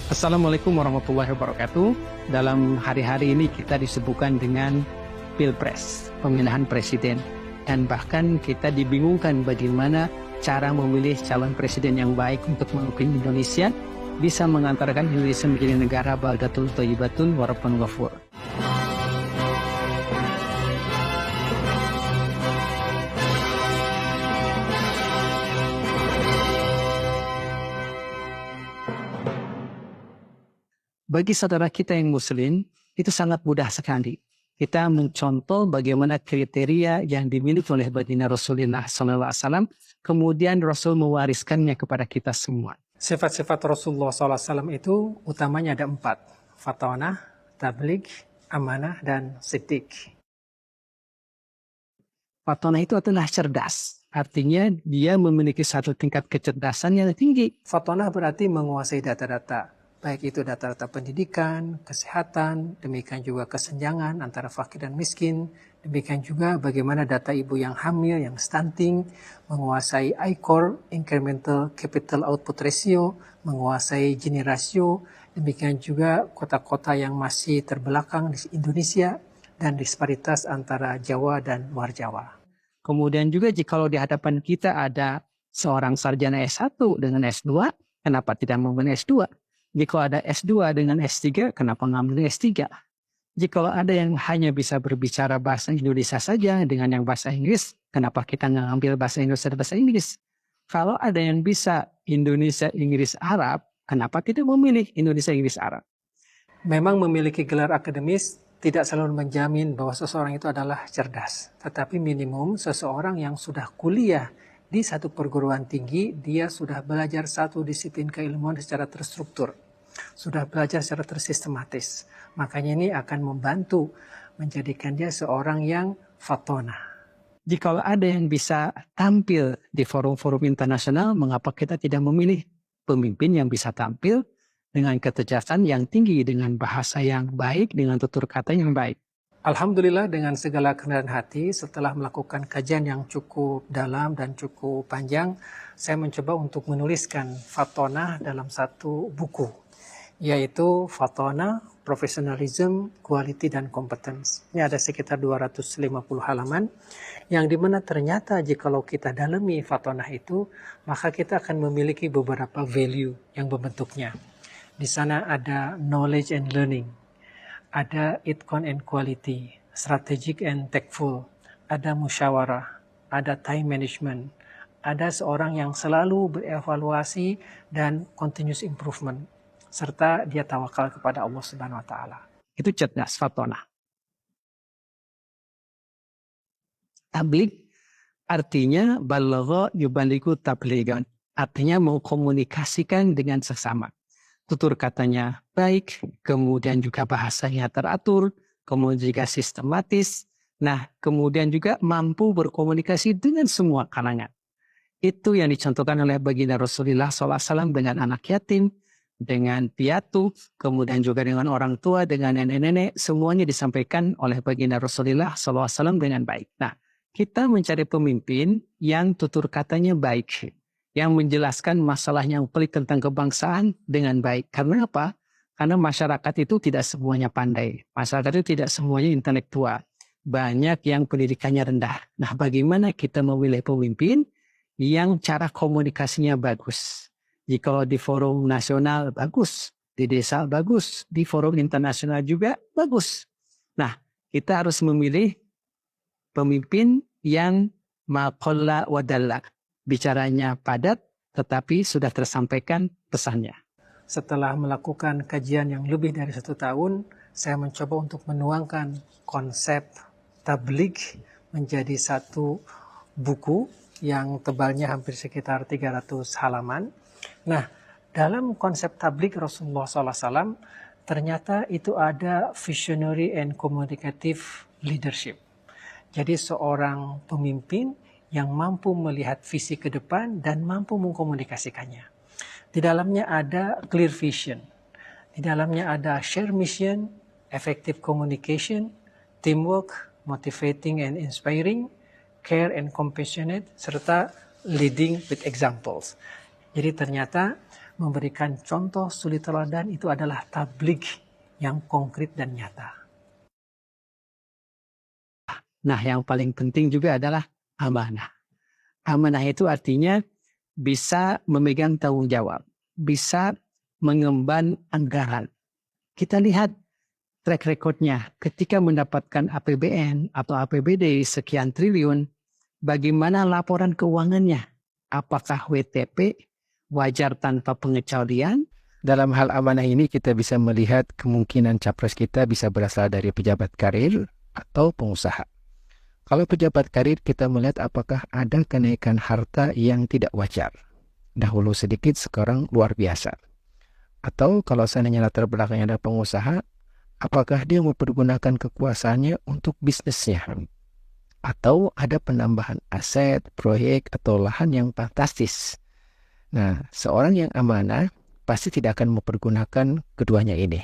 Assalamualaikum warahmatullahi wabarakatuh. Dalam hari-hari ini kita disibukkan dengan Pilpres, pemilihan presiden. Dan bahkan kita dibingungkan bagaimana cara memilih calon presiden yang baik untuk memimpin Indonesia bisa mengantarkan Indonesia menjadi negara baldatun thayyibatun wa rabbun ghafur. Bagi saudara kita yang muslim, itu sangat mudah sekali. Kita mencontoh bagaimana kriteria yang dimiliki oleh baginda Rasulullah SAW, kemudian Rasul mewariskannya kepada kita semua. Sifat-sifat Rasulullah SAW itu utamanya ada 4. Fatonah, tabligh, amanah, dan siddiq. Fatonah itu adalah cerdas. Artinya dia memiliki satu tingkat kecerdasan yang tinggi. Fatonah berarti menguasai data-data. Baik itu data-data pendidikan, kesehatan, demikian juga kesenjangan antara fakir dan miskin, demikian juga bagaimana data ibu yang hamil, yang stunting, menguasai ICOR, Incremental Capital Output Ratio, menguasai Gini Ratio, demikian juga kota-kota yang masih terbelakang di Indonesia, dan disparitas antara Jawa dan luar Jawa. Kemudian juga jikalau di hadapan kita ada seorang sarjana S1 dengan S2, kenapa tidak mengambil S2? Jika ada S2 dengan S3, kenapa ngambil S3? Jika ada yang hanya bisa berbicara bahasa Indonesia saja dengan yang bahasa Inggris, kenapa kita nggak ngambil bahasa Indonesia dan bahasa Inggris? Kalau ada yang bisa Indonesia, Inggris, Arab, kenapa tidak memilih Indonesia, Inggris, Arab? Memang memiliki gelar akademis tidak selalu menjamin bahwa seseorang itu adalah cerdas. Tetapi minimum seseorang yang sudah kuliah di satu perguruan tinggi, dia sudah belajar satu disiplin keilmuan secara terstruktur. Sudah belajar secara tersistematis. Makanya ini akan membantu menjadikan dia seorang yang fatonah. Jika ada yang bisa tampil di forum-forum internasional, mengapa kita tidak memilih pemimpin yang bisa tampil dengan kecerdasan yang tinggi, dengan bahasa yang baik, dengan tutur kata yang baik? Alhamdulillah dengan segala kerendahan hati, setelah melakukan kajian yang cukup dalam dan cukup panjang, saya mencoba untuk menuliskan fatonah dalam satu buku, yaitu Fatonah, Professionalism, Quality, dan Competence. Ini ada sekitar 250 halaman, yang dimana ternyata jikalau kita dalami Fatonah itu, maka kita akan memiliki beberapa value yang berbentuknya. Di sana ada knowledge and learning, ada itqan and quality, strategic and tactful, ada musyawarah, ada time management, ada seorang yang selalu berevaluasi dan continuous improvement, serta dia tawakal kepada Allah Subhanahu wa taala. Itu cerdas, fatonah. Tabligh artinya balagha yubalighu tablighan. Artinya mengkomunikasikan dengan sesama. Tutur katanya baik, kemudian juga bahasanya teratur, kemudian juga sistematis. Nah, kemudian juga mampu berkomunikasi dengan semua kalangan. Itu yang dicontohkan oleh baginda Rasulullah SAW dengan anak yatim, dengan piatu, kemudian juga dengan orang tua, dengan nenek-nenek, semuanya disampaikan oleh baginda Rasulullah SAW dengan baik. Nah, kita mencari pemimpin yang tutur katanya baik, yang menjelaskan masalah yang pelik tentang kebangsaan dengan baik. Karena apa? Karena masyarakat itu tidak semuanya pandai. Masyarakat itu tidak semuanya intelektual. Banyak yang pendidikannya rendah. Nah, bagaimana kita memilih pemimpin yang cara komunikasinya bagus? Jika di forum nasional bagus, di desa bagus, di forum internasional juga bagus. Nah, kita harus memilih pemimpin yang maqalla wadalla. Bicaranya padat, tetapi sudah tersampaikan pesannya. Setelah melakukan kajian yang lebih dari 1 tahun, saya mencoba untuk menuangkan konsep tabligh menjadi satu buku yang tebalnya hampir sekitar 300 halaman. Nah, dalam konsep tabligh Rasulullah SAW, ternyata itu ada visionary and communicative leadership. Jadi seorang pemimpin yang mampu melihat visi ke depan dan mampu mengkomunikasikannya. Di dalamnya ada clear vision. Di dalamnya ada share mission, effective communication, teamwork, motivating and inspiring, care and compassionate, serta leading with examples. Jadi ternyata memberikan contoh suri teladan itu adalah tabligh yang konkret dan nyata. Nah, yang paling penting juga adalah amanah. Amanah itu artinya bisa memegang tanggung jawab, bisa mengemban anggaran. Kita lihat track recordnya ketika mendapatkan APBN atau APBD sekian triliun, bagaimana laporan keuangannya? Apakah WTP, wajar tanpa pengecualian? Dalam hal amanah ini kita bisa melihat kemungkinan capres kita bisa berasal dari pejabat karir atau pengusaha. Kalau pejabat karir kita melihat apakah ada kenaikan harta yang tidak wajar. Dahulu sedikit, sekarang luar biasa. Atau kalau seandainya latar belakangnya ada pengusaha, apakah dia mempergunakan kekuasaannya untuk bisnisnya? Atau ada penambahan aset, proyek, atau lahan yang fantastis. Nah, seorang yang amanah pasti tidak akan mempergunakan keduanya ini.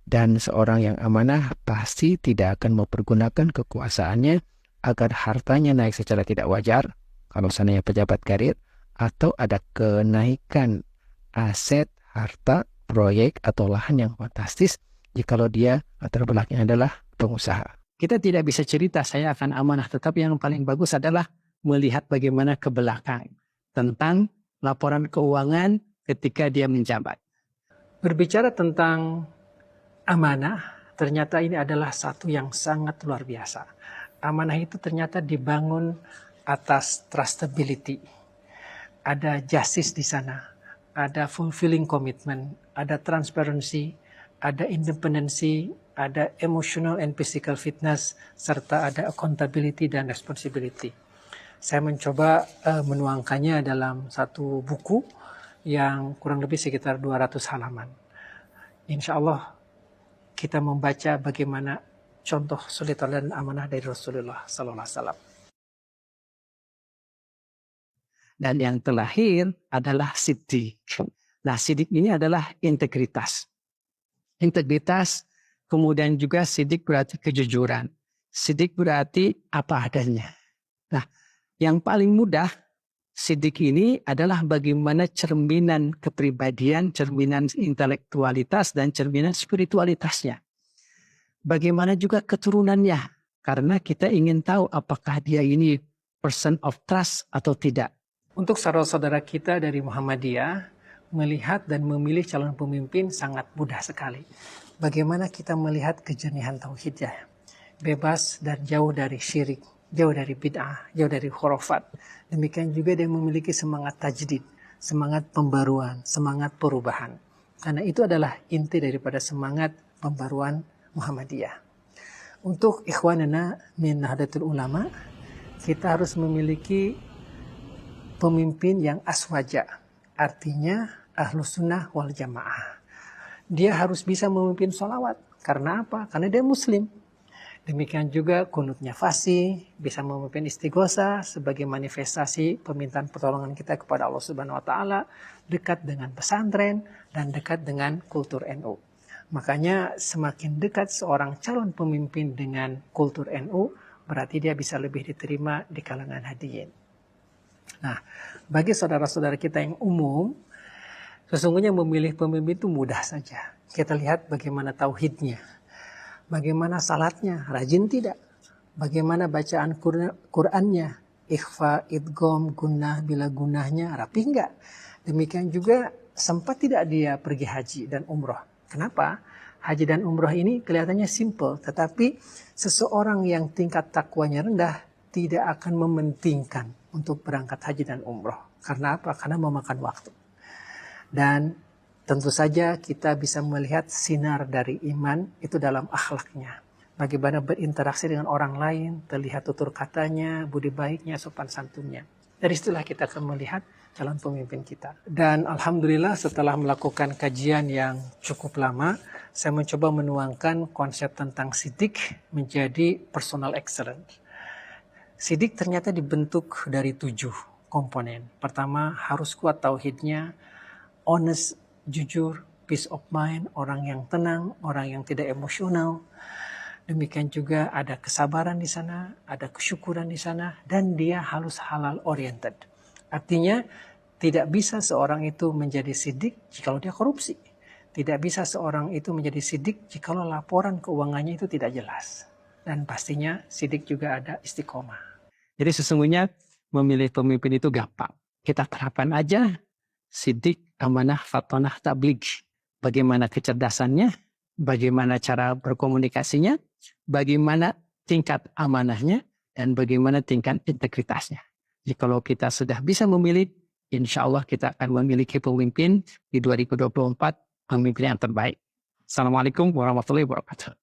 Dan seorang yang amanah pasti tidak akan mempergunakan kekuasaannya agar hartanya naik secara tidak wajar, kalau seandainya pejabat karir, atau ada kenaikan aset, harta, proyek, atau lahan yang fantastis, jikalau dia latar belakangnya adalah pengusaha. Kita tidak bisa cerita saya akan amanah, tetapi yang paling bagus adalah melihat bagaimana ke belakang tentang laporan keuangan ketika dia menjabat. Berbicara tentang amanah, ternyata ini adalah satu yang sangat luar biasa. Amanah itu ternyata dibangun atas trustability. Ada justice di sana, ada fulfilling commitment, ada transparency, ada independency, ada emotional and physical fitness, serta ada accountability dan responsibility. Saya mencoba menuangkannya dalam satu buku yang kurang lebih sekitar 200 halaman. Insya Allah kita membaca bagaimana contoh suri teladan amanah dari Rasulullah Sallallahu Alaihi Wasallam. Dan yang terakhir adalah siddiq. Nah, siddiq ini adalah integritas. Integritas, kemudian juga siddiq berarti kejujuran. Siddiq berarti apa adanya. Nah, yang paling mudah, siddiq ini adalah bagaimana cerminan kepribadian, cerminan intelektualitas, dan cerminan spiritualitasnya. Bagaimana juga keturunannya, karena kita ingin tahu apakah dia ini person of trust atau tidak. Untuk saudara-saudara kita dari Muhammadiyah, melihat dan memilih calon pemimpin sangat mudah sekali. Bagaimana kita melihat kejernihan tauhidnya, bebas dan jauh dari syirik, jauh dari bid'ah, jauh dari khurafat. Demikian juga dia memiliki semangat tajdid, semangat pembaruan, semangat perubahan. Karena itu adalah inti daripada semangat pembaruan Muhammadiyah. Untuk ikhwanana min Nahdlatul Ulama, kita harus memiliki pemimpin yang aswaja, artinya ahlus sunnah wal jamaah. Dia harus bisa memimpin sholawat. Karena apa? Karena dia muslim. Demikian juga kunutnya fasih, bisa memimpin istighosa sebagai manifestasi permintaan pertolongan kita kepada Allah Subhanahu wa taala, dekat dengan pesantren dan dekat dengan kultur NU. Makanya semakin dekat seorang calon pemimpin dengan kultur NU, berarti dia bisa lebih diterima di kalangan hadirin. Nah, bagi saudara-saudara kita yang umum, sesungguhnya memilih pemimpin itu mudah saja. Kita lihat bagaimana tauhidnya, bagaimana salatnya, rajin tidak, bagaimana bacaan Qur'annya, ikhfa, idgham, gunnah, bila gunnahnya, rapi enggak. Demikian juga sempat tidak dia pergi haji dan umroh. Kenapa? Haji dan umroh ini kelihatannya simple, tetapi seseorang yang tingkat takwanya rendah tidak akan mementingkan untuk berangkat haji dan umroh. Karena apa? Karena memakan waktu. Dan tentu saja kita bisa melihat sinar dari iman itu dalam akhlaknya. Bagaimana berinteraksi dengan orang lain, terlihat tutur katanya, budi baiknya, sopan santunnya. Dari situlah kita akan melihat calon pemimpin kita. Dan alhamdulillah setelah melakukan kajian yang cukup lama, saya mencoba menuangkan konsep tentang siddiq menjadi personal excellence. Siddiq ternyata dibentuk dari 7 komponen. Pertama, harus kuat tauhidnya, honest, jujur, peace of mind, orang yang tenang, orang yang tidak emosional. Demikian juga ada kesabaran di sana, ada kesyukuran di sana, dan dia harus halal oriented. Artinya Tidak bisa seorang itu menjadi sidik jikalau dia korupsi. Tidak bisa seorang itu menjadi sidik jikalau laporan keuangannya itu tidak jelas. Dan pastinya sidik juga ada istiqomah. Jadi sesungguhnya memilih pemimpin itu gampang. Kita terapkan aja sidik, amanah, fatonah, tabligh. Bagaimana kecerdasannya, bagaimana cara berkomunikasinya, bagaimana tingkat amanahnya, dan bagaimana tingkat integritasnya. Jadi kalau kita sudah bisa memilih, insya Allah kita akan memiliki pemimpin di 2024, pemimpin yang terbaik. Assalamualaikum warahmatullahi wabarakatuh.